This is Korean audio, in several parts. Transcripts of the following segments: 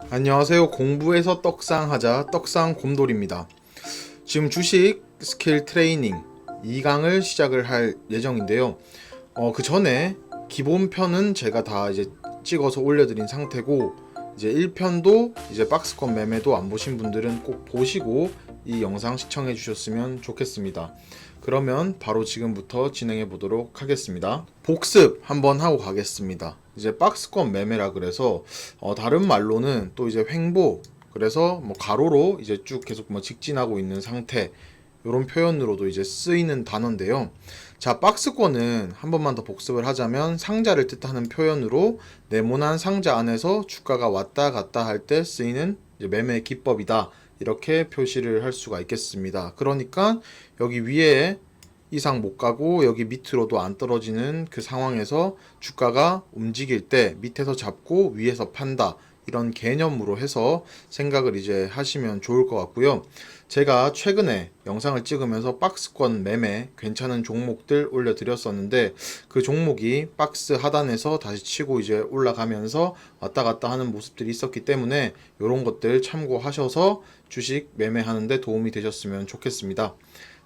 안녕하세요. 공부해서 떡상하자 떡상 곰돌입니다. 지금 주식 스킬 트레이닝 2강을 시작을 할 예정인데요. 그 전에 기본편은 제가 다 이제 찍어서 올려드린 상태고, 이제 1편도 이제 박스권 매매도 안 보신 분들은 꼭 보시고 이 영상 시청해 주셨으면 좋겠습니다. 그러면 바로 지금부터 진행해 보도록 하겠습니다. 복습 한번 하고 가겠습니다. 이제 박스권 매매라 그래서 다른 말로는 또 이제 횡보, 그래서 뭐 가로로 이제 쭉 계속 뭐 직진하고 있는 상태, 이런 표현으로도 이제 쓰이는 단어인데요. 자, 박스권은 한 번만 더 복습을 하자면 상자를 뜻하는 표현으로 네모난 상자 안에서 주가가 왔다 갔다 할 때 쓰이는 이제 매매 기법이다, 이렇게 표시를 할 수가 있겠습니다. 그러니까 여기 위에 이상 못 가고 여기 밑으로도 안 떨어지는 그 상황에서 주가가 움직일 때 밑에서 잡고 위에서 판다, 이런 개념으로 해서 생각을 이제 하시면 좋을 것 같고요. 제가 최근에 영상을 찍으면서 박스권 매매 괜찮은 종목들 올려드렸었는데, 그 종목이 박스 하단에서 다시 치고 이제 올라가면서 왔다 갔다 하는 모습들이 있었기 때문에 이런 것들 참고하셔서 주식 매매하는데 도움이 되셨으면 좋겠습니다.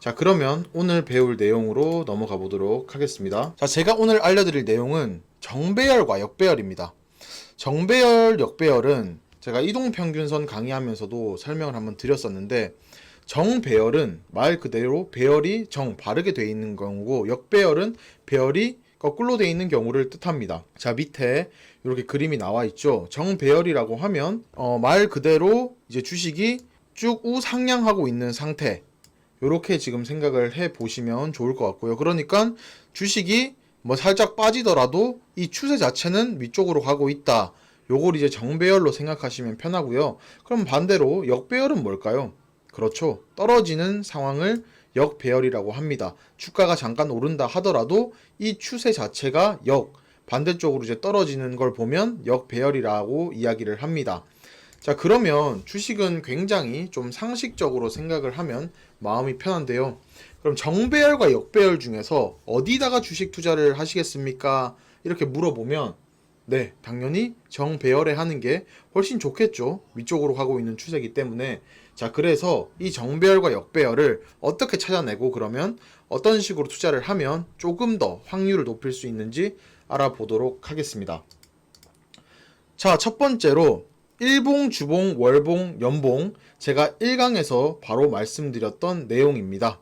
자, 그러면 오늘 배울 내용으로 넘어가 보도록 하겠습니다. 자, 제가 오늘 알려드릴 내용은 정배열과 역배열입니다. 정배열, 역배열은 제가 이동평균선 강의하면서도 설명을 한번 드렸었는데, 정배열은 말 그대로 배열이 바르게 되어 있는 경우고, 역배열은 배열이 거꾸로 되어 있는 경우를 뜻합니다. 자, 밑에 이렇게 그림이 나와 있죠. 정배열이라고 하면 말 그대로 이제 주식이 쭉 우상향하고 있는 상태, 이렇게 지금 생각을 해 보시면 좋을 것 같고요. 그러니까 주식이 뭐 살짝 빠지더라도 이 추세 자체는 위쪽으로 가고 있다, 요걸 이제 정배열로 생각하시면 편하고요. 그럼 반대로 역배열은 뭘까요? 그렇죠, 떨어지는 상황을 역배열이라고 합니다. 주가가 잠깐 오른다 하더라도 이 추세 자체가 반대쪽으로 이제 떨어지는 걸 보면 역배열이라고 이야기를 합니다. 자, 그러면 주식은 굉장히 좀 상식적으로 생각을 하면 마음이 편한데요. 그럼 정배열과 역배열 중에서 어디다가 주식 투자를 하시겠습니까? 이렇게 물어보면, 네, 당연히 정배열에 하는 게 훨씬 좋겠죠. 위쪽으로 가고 있는 추세이기 때문에. 자, 그래서 이 정배열과 역배열을 어떻게 찾아내고, 그러면 어떤 식으로 투자를 하면 조금 더 확률을 높일 수 있는지 알아보도록 하겠습니다. 자, 첫 번째로 일봉, 주봉, 월봉, 연봉, 제가 1강에서 바로 말씀드렸던 내용입니다.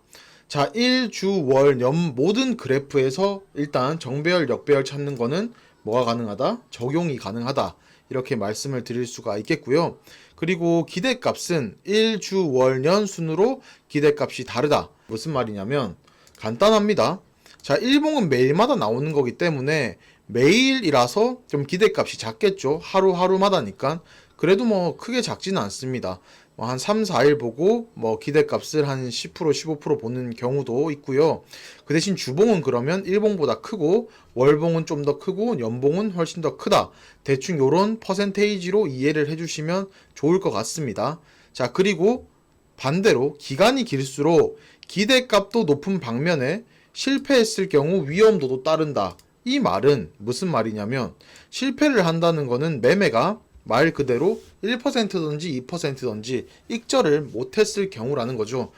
자, 일, 주, 월, 연 모든 그래프에서 일단 정배열, 역배열 찾는 거는 뭐가 가능하다? 적용이 가능하다, 이렇게 말씀을 드릴 수가 있겠고요. 그리고 기대값은 일, 주, 월, 연 순으로 기대값이 다르다. 무슨 말이냐면 간단합니다. 자, 일봉은 매일마다 나오는 거기 때문에 매일이라서 좀 기대값이 작겠죠. 하루하루마다니까. 그래도 뭐 크게 작지는 않습니다. 한 3, 4일 보고 뭐 기대값을 한 10%, 15% 보는 경우도 있고요. 그 대신 주봉은 그러면 일봉보다 크고, 월봉은 좀 더 크고, 연봉은 훨씬 더 크다, 대충 요런 퍼센테이지로 이해를 해주시면 좋을 것 같습니다. 자, 그리고 반대로 기간이 길수록 기대값도 높은 반면에 실패했을 경우 위험도도 따른다. 이 말은 무슨 말이냐면, 실패를 한다는 거는 매매가 말 그대로 1%든지 2%든지 익절을 못했을 경우라는 거죠.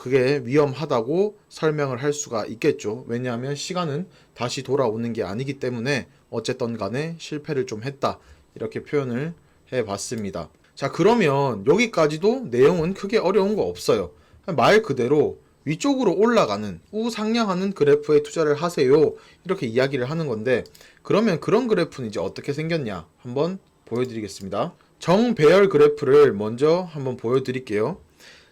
그게 위험하다고 설명을 할 수가 있겠죠. 왜냐하면 시간은 다시 돌아오는 게 아니기 때문에 어쨌든 간에 실패를 좀 했다, 이렇게 표현을 해봤습니다. 자, 그러면 여기까지도 내용은 크게 어려운 거 없어요. 말 그대로 위쪽으로 올라가는 우상향하는 그래프에 투자를 하세요, 이렇게 이야기를 하는 건데, 그러면 그런 그래프는 이제 어떻게 생겼냐 한번 보여드리겠습니다. 정배열 그래프를 먼저 한번 보여드릴게요.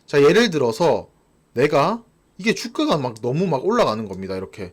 자, 예를 들어서 내가 이게 주가가 너무 올라가는 겁니다, 이렇게.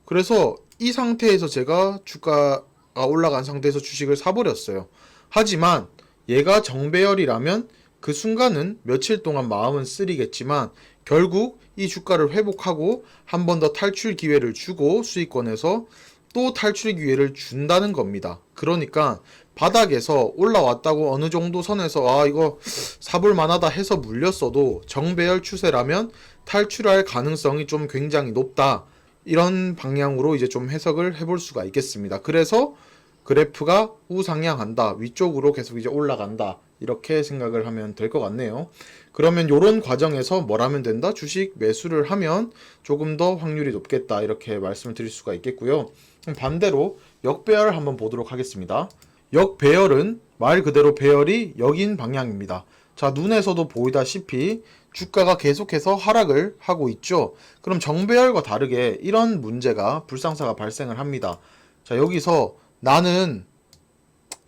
그래서 이 상태에서 제가 주가가 올라간 상태에서 주식을 사버렸어요. 하지만 얘가 정배열이라면 그 순간은 며칠 동안 마음은 쓰리겠지만 결국 이 주가를 회복하고 한 번 더 탈출 기회를 주고 수익권에서 또 탈출 기회를 준다는 겁니다. 그러니까 바닥에서 올라왔다고 어느 정도 선에서 이거 사볼 만하다 해서 물렸어도 정배열 추세라면 탈출할 가능성이 좀 굉장히 높다, 이런 방향으로 이제 좀 해석을 해볼 수가 있겠습니다. 그래서 그래프가 우상향한다. 위쪽으로 계속 이제 올라간다. 이렇게 생각을 하면 될 것 같네요. 그러면 이런 과정에서 뭘 하면 된다? 주식 매수를 하면 조금 더 확률이 높겠다. 이렇게 말씀을 드릴 수가 있겠고요. 반대로 역배열 한번 보도록 하겠습니다. 역배열은 말 그대로 배열이 역인 방향입니다. 자, 눈에서도 보이다시피 주가가 계속해서 하락을 하고 있죠. 그럼 정배열과 다르게 이런 문제가 불상사가 발생을 합니다. 자, 여기서 나는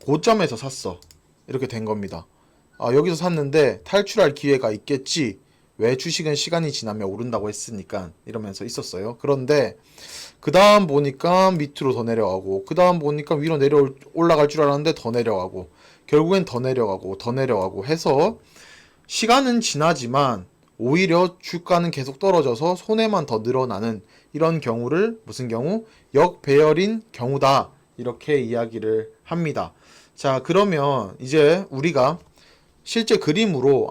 고점에서 샀어. 이렇게 된 겁니다. 여기서 샀는데 탈출할 기회가 있겠지. 왜? 주식은 시간이 지나면 오른다고 했으니까 이러면서 있었어요. 그런데 그 다음 보니까 밑으로 더 내려가고 그 다음 보니까 위로 올라갈 줄 알았는데 더 내려가고 결국엔 더 내려가고 더 내려가고 해서 시간은 지나지만 오히려 주가는 계속 떨어져서 손해만 더 늘어나는 이런 경우를 무슨 경우? 역배열인 경우다. 이렇게 이야기를 합니다. 자, 그러면 이제 우리가 실제 그림으로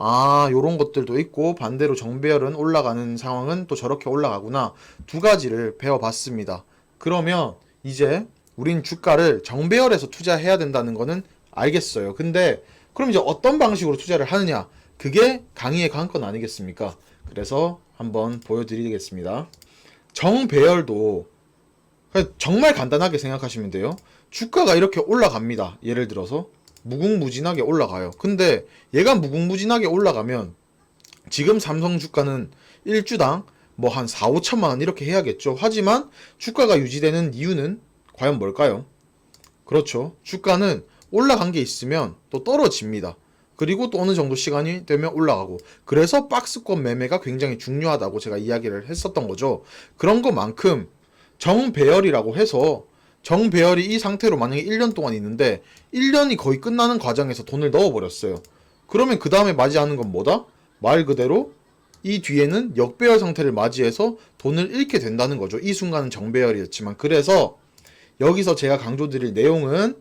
요런 것들도 있고 반대로 정배열은 올라가는 상황은 또 저렇게 올라가구나. 두 가지를 배워봤습니다. 그러면 이제 우린 주가를 정배열에서 투자해야 된다는 거는 알겠어요. 근데 그럼 이제 어떤 방식으로 투자를 하느냐? 그게 강의의 관건 아니겠습니까? 그래서 한번 보여드리겠습니다. 정배열도 정말 간단하게 생각하시면 돼요. 주가가 이렇게 올라갑니다. 예를 들어서 무궁무진하게 올라가요. 근데 얘가 무궁무진하게 올라가면 지금 삼성 주가는 일주당 뭐 한 4, 5천만 원 이렇게 해야겠죠. 하지만 주가가 유지되는 이유는 과연 뭘까요? 그렇죠. 주가는 올라간 게 있으면 또 떨어집니다. 그리고 또 어느 정도 시간이 되면 올라가고, 그래서 박스권 매매가 굉장히 중요하다고 제가 이야기를 했었던 거죠. 그런 것만큼 정배열이라고 해서 정배열이 이 상태로 만약에 1년 동안 있는데 1년이 거의 끝나는 과정에서 돈을 넣어버렸어요. 그러면 그 다음에 맞이하는 건 뭐다? 말 그대로 이 뒤에는 역배열 상태를 맞이해서 돈을 잃게 된다는 거죠. 이 순간은 정배열이었지만. 그래서 여기서 제가 강조드릴 내용은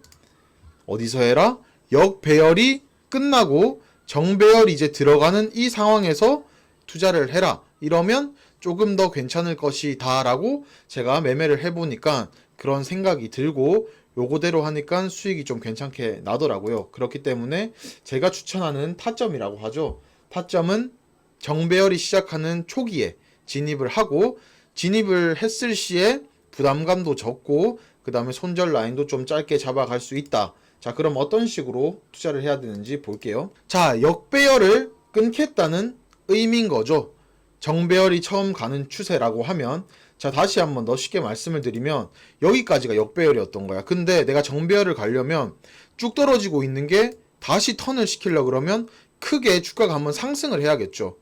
어디서 해라? 역배열이 끝나고 정배열이 이제 들어가는 이 상황에서 투자를 해라. 이러면 조금 더 괜찮을 것이다 라고 제가 매매를 해보니까 그런 생각이 들고 요거대로 하니까 수익이 좀 괜찮게 나더라고요. 그렇기 때문에 제가 추천하는 타점이라고 하죠. 타점은 정배열이 시작하는 초기에 진입을 하고, 진입을 했을 시에 부담감도 적고 그 다음에 손절 라인도 좀 짧게 잡아갈 수 있다. 자, 그럼 어떤 식으로 투자를 해야 되는지 볼게요. 자, 역배열을 끊겠다는 의미인 거죠. 정배열이 처음 가는 추세라고 하면, 자, 다시 한번 더 쉽게 말씀을 드리면 여기까지가 역배열이었던 거야. 근데 내가 정배열을 가려면 쭉 떨어지고 있는 게 다시 턴을 시키려고 그러면 크게 주가가 한번 상승을 해야겠죠.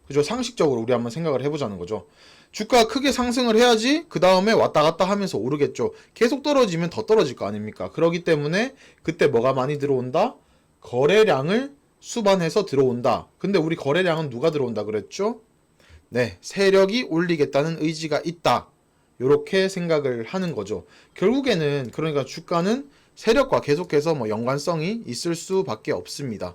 그죠? 상식적으로 우리 한번 생각을 해보자는 거죠. 주가가 크게 상승을 해야지 그 다음에 왔다 갔다 하면서 오르겠죠. 계속 떨어지면 더 떨어질 거 아닙니까? 그렇기 때문에 그때 뭐가 많이 들어온다? 거래량을 수반해서 들어온다. 근데 우리 거래량은 누가 들어온다 그랬죠? 네, 세력이 올리겠다는 의지가 있다. 요렇게 생각을 하는 거죠. 결국에는 그러니까 주가는 세력과 계속해서 뭐 연관성이 있을 수밖에 없습니다.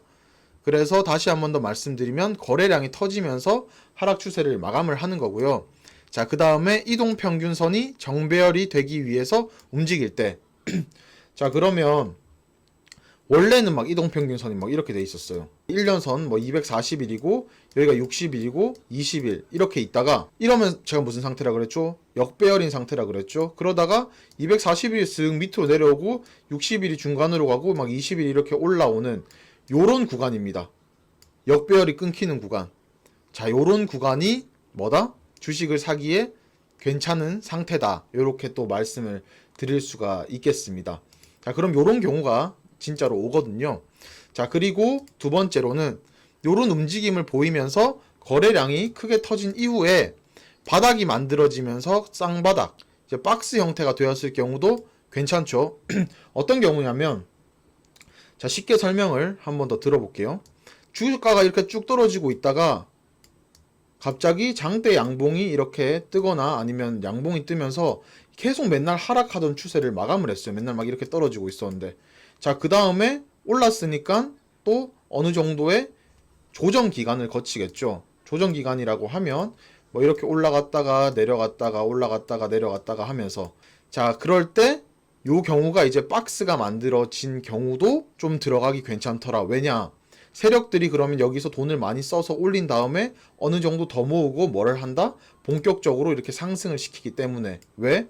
그래서 다시 한번 더 말씀드리면 거래량이 터지면서 하락 추세를 마감을 하는 거고요. 자, 그 다음에 이동평균선이 정배열이 되기 위해서 움직일 때 자, 그러면 원래는 막 이동평균선이 막 이렇게 돼 있었어요. 1년선 뭐 240일이고 여기가 60일이고 20일 이렇게 있다가, 이러면 제가 무슨 상태라 그랬죠? 역배열인 상태라 그랬죠? 그러다가 240일이 쓱 밑으로 내려오고 60일이 중간으로 가고 막 20일이 이렇게 올라오는 요런 구간입니다. 역배열이 끊기는 구간. 자, 요런 구간이 뭐다? 주식을 사기에 괜찮은 상태다. 요렇게 또 말씀을 드릴 수가 있겠습니다. 자, 그럼 요런 경우가 진짜로 오거든요. 자, 그리고 두 번째로는 요런 움직임을 보이면서 거래량이 크게 터진 이후에 바닥이 만들어지면서 쌍바닥, 이제 박스 형태가 되었을 경우도 괜찮죠. 어떤 경우냐면, 자, 쉽게 설명을 한번 더 들어볼게요. 주가가 이렇게 쭉 떨어지고 있다가 갑자기 장대 양봉이 이렇게 뜨거나 아니면 양봉이 뜨면서 계속 맨날 하락하던 추세를 마감을 했어요. 맨날 막 이렇게 떨어지고 있었는데, 자, 그 다음에 올랐으니까 또 어느 정도의 조정 기간을 거치겠죠. 조정 기간이라고 하면 뭐 이렇게 올라갔다가 내려갔다가 올라갔다가 내려갔다가 하면서, 자, 그럴 때 요 경우가 이제 박스가 만들어진 경우도 좀 들어가기 괜찮더라. 왜냐? 세력들이 그러면 여기서 돈을 많이 써서 올린 다음에 어느 정도 더 모으고 뭐를 한다? 본격적으로 이렇게 상승을 시키기 때문에. 왜?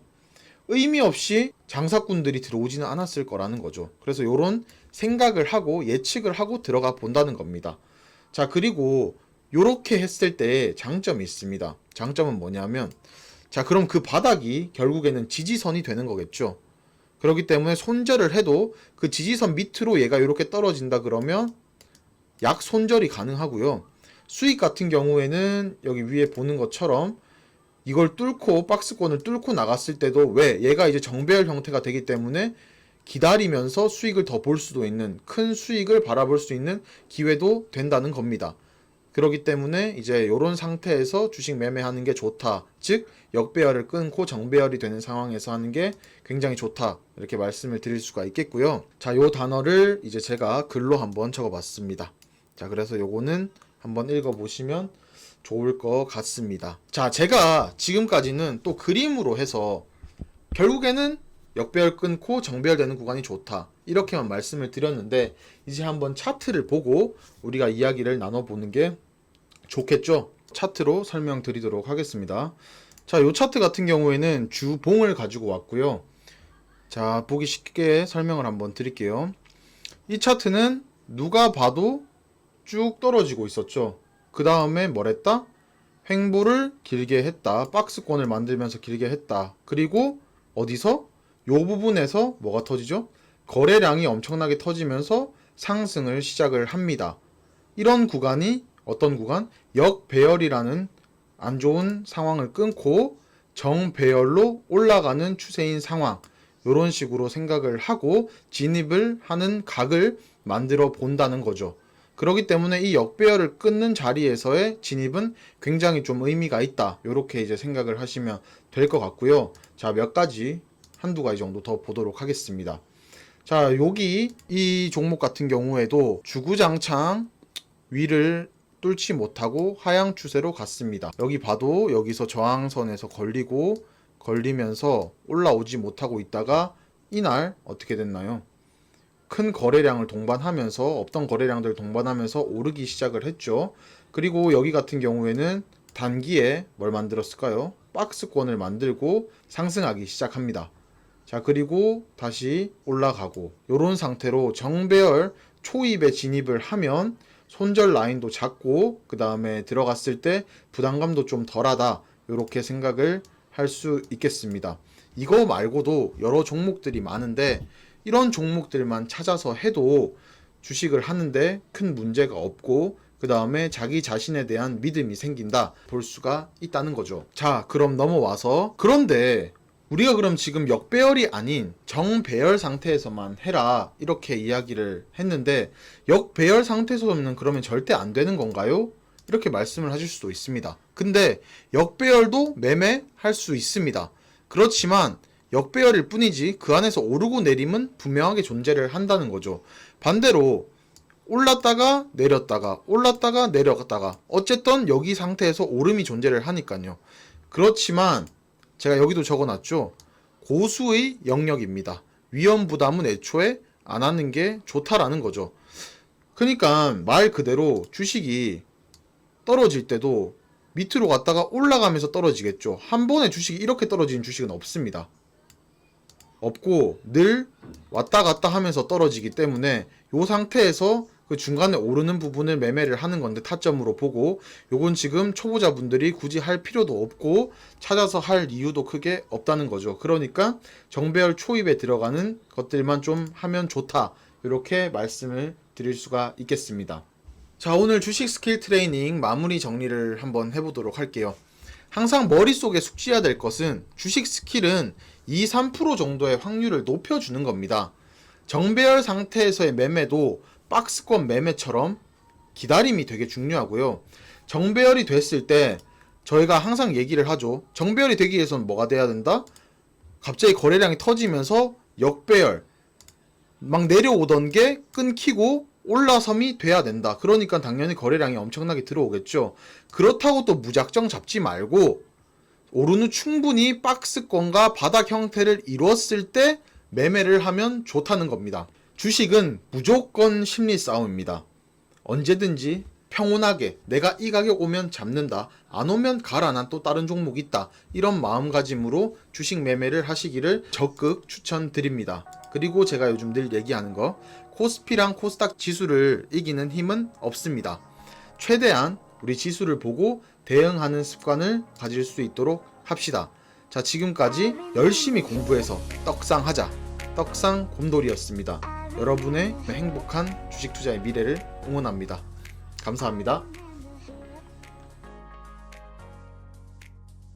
의미 없이 장사꾼들이 들어오지는 않았을 거라는 거죠. 그래서 요런 생각을 하고 예측을 하고 들어가 본다는 겁니다. 자, 그리고 요렇게 했을 때 장점이 있습니다. 장점은 뭐냐면, 자, 그럼 그 바닥이 결국에는 지지선이 되는 거겠죠. 그렇기 때문에 손절을 해도 그 지지선 밑으로 얘가 이렇게 떨어진다 그러면 약 손절이 가능하고요. 수익 같은 경우에는 여기 위에 보는 것처럼 이걸 뚫고 박스권을 뚫고 나갔을 때도, 왜? 얘가 이제 정배열 형태가 되기 때문에 기다리면서 수익을 더 볼 수도 있는, 큰 수익을 바라볼 수 있는 기회도 된다는 겁니다. 그렇기 때문에 이제 이런 상태에서 주식 매매하는 게 좋다. 즉 역배열을 끊고 정배열이 되는 상황에서 하는 게 굉장히 좋다. 이렇게 말씀을 드릴 수가 있겠고요. 자, 요 단어를 이제 제가 글로 한번 적어봤습니다. 자, 그래서 요거는 한번 읽어보시면 좋을 것 같습니다. 자, 제가 지금까지는 또 그림으로 해서 결국에는 역배열 끊고 정배열 되는 구간이 좋다, 이렇게만 말씀을 드렸는데, 이제 한번 차트를 보고 우리가 이야기를 나눠보는 게 좋겠죠. 차트로 설명드리도록 하겠습니다. 자, 요 차트 같은 경우에는 주봉을 가지고 왔고요. 자, 보기 쉽게 설명을 한번 드릴게요. 이 차트는 누가 봐도 쭉 떨어지고 있었죠. 그 다음에 뭐랬다? 횡보를 길게 했다. 박스권을 만들면서 길게 했다. 그리고 어디서? 요 부분에서 뭐가 터지죠? 거래량이 엄청나게 터지면서 상승을 시작을 합니다. 이런 구간이 어떤 구간? 역배열이라는 안 좋은 상황을 끊고 정배열로 올라가는 추세인 상황, 이런 식으로 생각을 하고 진입을 하는 각을 만들어 본다는 거죠. 그렇기 때문에 이 역배열을 끊는 자리에서의 진입은 굉장히 좀 의미가 있다, 이렇게 이제 생각을 하시면 될 것 같고요. 자, 몇 가지, 한두 가지 정도 더 보도록 하겠습니다. 자, 여기 이 종목 같은 경우에도 주구장창 위를 뚫지 못하고 하향 추세로 갔습니다. 여기 봐도 여기서 저항선에서 걸리면서 올라오지 못하고 있다가 이날 어떻게 됐나요? 큰 거래량을 동반하면서, 없던 거래량들을 동반하면서 오르기 시작을 했죠. 그리고 여기 같은 경우에는 단기에 뭘 만들었을까요? 박스권을 만들고 상승하기 시작합니다. 자, 그리고 다시 올라가고, 요런 상태로 정배열 초입에 진입을 하면 손절 라인도 작고 그 다음에 들어갔을 때 부담감도 좀 덜하다, 요렇게 생각을 할 수 있겠습니다. 이거 말고도 여러 종목들이 많은데 이런 종목들만 찾아서 해도 주식을 하는데 큰 문제가 없고 그 다음에 자기 자신에 대한 믿음이 생긴다, 볼 수가 있다는 거죠. 자, 그럼 넘어와서, 그런데 우리가 그럼 지금 역배열이 아닌 정배열 상태에서만 해라, 이렇게 이야기를 했는데 역배열 상태에서는 그러면 절대 안 되는 건가요? 이렇게 말씀을 하실 수도 있습니다. 근데 역배열도 매매할 수 있습니다. 그렇지만 역배열일 뿐이지 그 안에서 오르고 내림은 분명하게 존재를 한다는 거죠. 반대로 올랐다가 내렸다가 올랐다가 내려갔다가 어쨌든 여기 상태에서 오름이 존재를 하니까요. 그렇지만 제가 여기도 적어놨죠. 고수의 영역입니다. 위험 부담은 애초에 안 하는 게 좋다라는 거죠. 그러니까 말 그대로 주식이 떨어질 때도 밑으로 갔다가 올라가면서 떨어지겠죠. 한 번에 주식이 이렇게 떨어지는 주식은 없습니다. 없고 늘 왔다 갔다 하면서 떨어지기 때문에 이 상태에서 그 중간에 오르는 부분을 매매를 하는 건데, 타점으로 보고, 요건 지금 초보자분들이 굳이 할 필요도 없고 찾아서 할 이유도 크게 없다는 거죠. 그러니까 정배열 초입에 들어가는 것들만 좀 하면 좋다, 이렇게 말씀을 드릴 수가 있겠습니다. 자, 오늘 주식 스킬 트레이닝 마무리 정리를 한번 해보도록 할게요. 항상 머릿속에 숙지해야 될 것은 주식 스킬은 2-3% 정도의 확률을 높여주는 겁니다. 정배열 상태에서의 매매도 박스권 매매처럼 기다림이 되게 중요하고요. 정배열이 됐을 때 저희가 항상 얘기를 하죠. 정배열이 되기 위해서는 뭐가 돼야 된다? 갑자기 거래량이 터지면서 역배열, 막 내려오던 게 끊기고 올라섬이 돼야 된다. 그러니까 당연히 거래량이 엄청나게 들어오겠죠. 그렇다고 또 무작정 잡지 말고 오른 후 충분히 박스권과 바닥 형태를 이루었을 때 매매를 하면 좋다는 겁니다. 주식은 무조건 심리 싸움입니다. 언제든지 평온하게 내가 이 가격 오면 잡는다, 안 오면 가라, 난 또 다른 종목 있다, 이런 마음가짐으로 주식 매매를 하시기를 적극 추천드립니다. 그리고 제가 요즘 늘 얘기하는 거, 코스피랑 코스닥 지수를 이기는 힘은 없습니다. 최대한 우리 지수를 보고 대응하는 습관을 가질 수 있도록 합시다. 자, 지금까지 열심히 공부해서 떡상하자, 떡상 곰돌이였습니다. 여러분의 행복한 주식 투자의 미래를 응원합니다. 감사합니다.